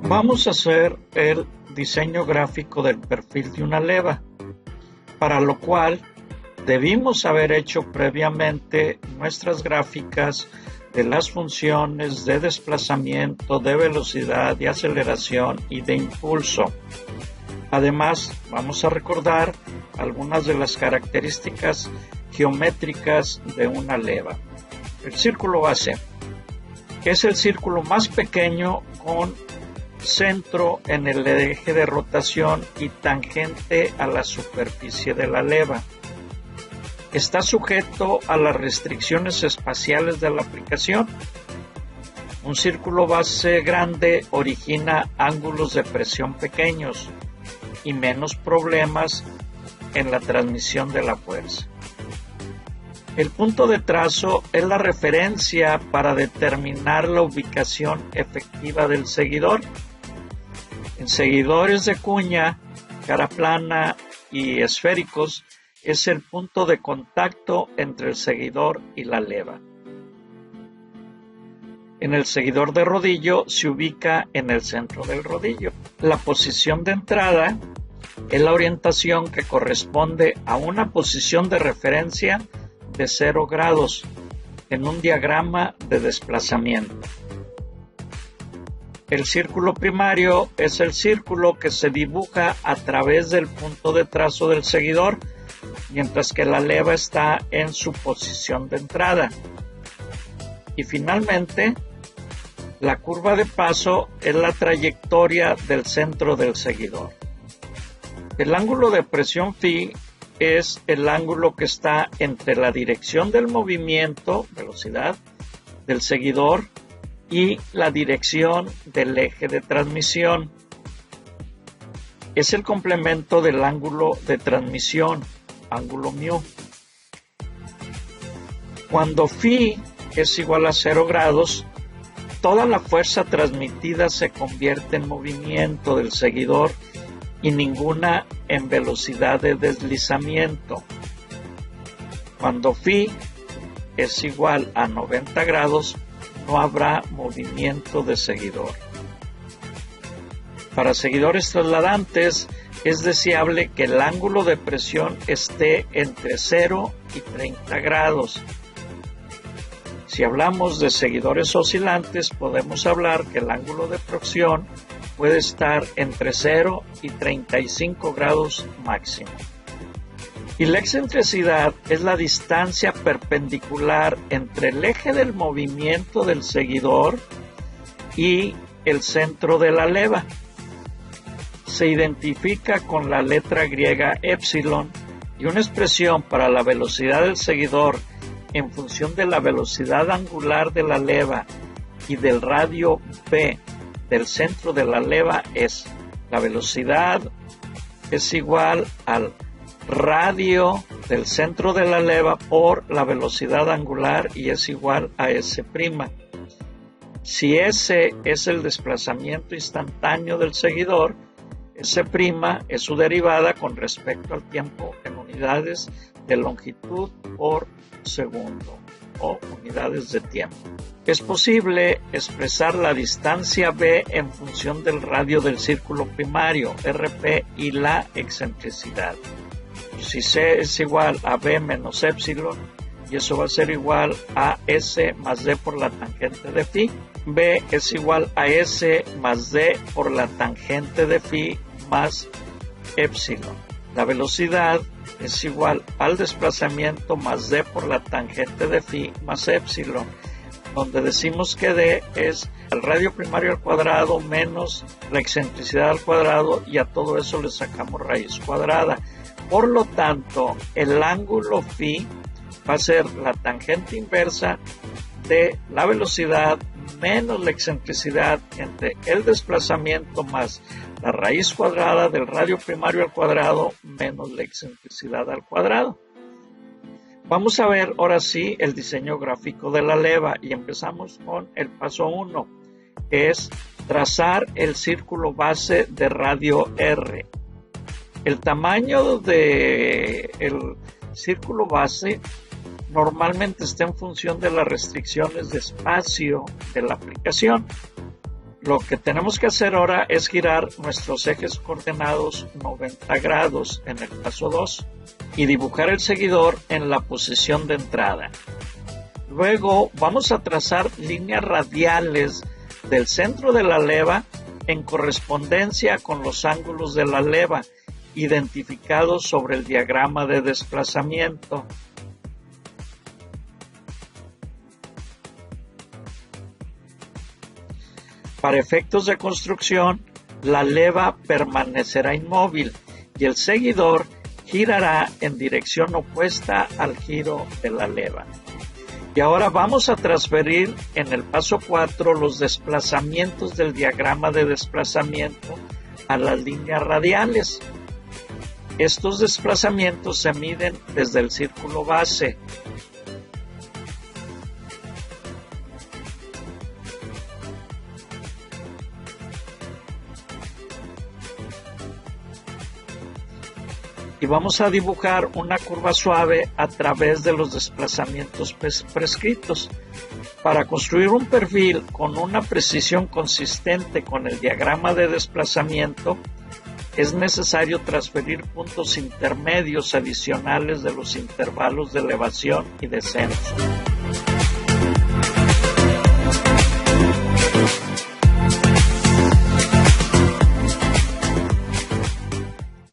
Vamos a hacer el diseño gráfico del perfil de una leva, para lo cual debimos haber hecho previamente nuestras gráficas de las funciones de desplazamiento, de velocidad, de aceleración y de impulso. Además, vamos a recordar algunas de las características geométricas de una leva. El círculo base es el círculo más pequeño con centro en el eje de rotación y tangente a la superficie de la leva. Está sujeto a las restricciones espaciales de la aplicación. Un círculo base grande origina ángulos de presión pequeños y menos problemas en la transmisión de la fuerza. El punto de trazo es la referencia para determinar la ubicación efectiva del seguidor. En seguidores de cuña, cara plana y esféricos, es el punto de contacto entre el seguidor y la leva. En el seguidor de rodillo se ubica en el centro del rodillo. La posición de entrada es la orientación que corresponde a una posición de referencia de 0 grados en un diagrama de desplazamiento. El círculo primario es el círculo que se dibuja a través del punto de trazo del seguidor, mientras que la leva está en su posición de entrada. Y finalmente, la curva de paso es la trayectoria del centro del seguidor. El ángulo de presión phi es el ángulo que está entre la dirección del movimiento, velocidad, del seguidor y la dirección del eje de transmisión. Es el complemento del ángulo de transmisión, ángulo μ. Cuando phi es igual a 0 grados, toda la fuerza transmitida se convierte en movimiento del seguidor y ninguna en velocidad de deslizamiento. Cuando phi es igual a 90 grados, no habrá movimiento de seguidor. Para seguidores trasladantes, es deseable que el ángulo de presión esté entre 0 y 30 grados. Si hablamos de seguidores oscilantes, podemos hablar que el ángulo de presión puede estar entre 0 y 35 grados máximo. Y la excentricidad es la distancia perpendicular entre el eje del movimiento del seguidor y el centro de la leva. Se identifica con la letra griega epsilon, y una expresión para la velocidad del seguidor en función de la velocidad angular de la leva y del radio b del centro de la leva es: la velocidad es igual al radio del centro de la leva por la velocidad angular y es igual a S'. Si S es el desplazamiento instantáneo del seguidor, S' es su derivada con respecto al tiempo en unidades de longitud por segundo o unidades de tiempo. Es posible expresar la distancia b en función del radio del círculo primario, Rp, y la excentricidad. Si C es igual a B menos epsilon, y eso va a ser igual a S más D por la tangente de phi, B es igual a S más D por la tangente de phi más epsilon. La velocidad es igual al desplazamiento más D por la tangente de phi más epsilon, donde decimos que D es el radio primario al cuadrado menos la excentricidad al cuadrado, y a todo eso le sacamos raíz cuadrada. Por lo tanto, el ángulo phi va a ser la tangente inversa de la velocidad menos la excentricidad entre el desplazamiento más la raíz cuadrada del radio primario al cuadrado menos la excentricidad al cuadrado. Vamos a ver ahora sí el diseño gráfico de la leva, y empezamos con el paso 1, que es trazar el círculo base de radio R. El tamaño del círculo base normalmente está en función de las restricciones de espacio de la aplicación. Lo que tenemos que hacer ahora es girar nuestros ejes coordenados 90 grados en el paso 2 y dibujar el seguidor en la posición de entrada. Luego vamos a trazar líneas radiales del centro de la leva en correspondencia con los ángulos de la leva identificados sobre el diagrama de desplazamiento. Para efectos de construcción, la leva permanecerá inmóvil y el seguidor girará en dirección opuesta al giro de la leva. Y ahora vamos a transferir en el paso 4 los desplazamientos del diagrama de desplazamiento a las líneas radiales. Estos desplazamientos se miden desde el círculo base. Y vamos a dibujar una curva suave a través de los desplazamientos prescritos. Para construir un perfil con una precisión consistente con el diagrama de desplazamiento, es necesario transferir puntos intermedios adicionales de los intervalos de elevación y descenso.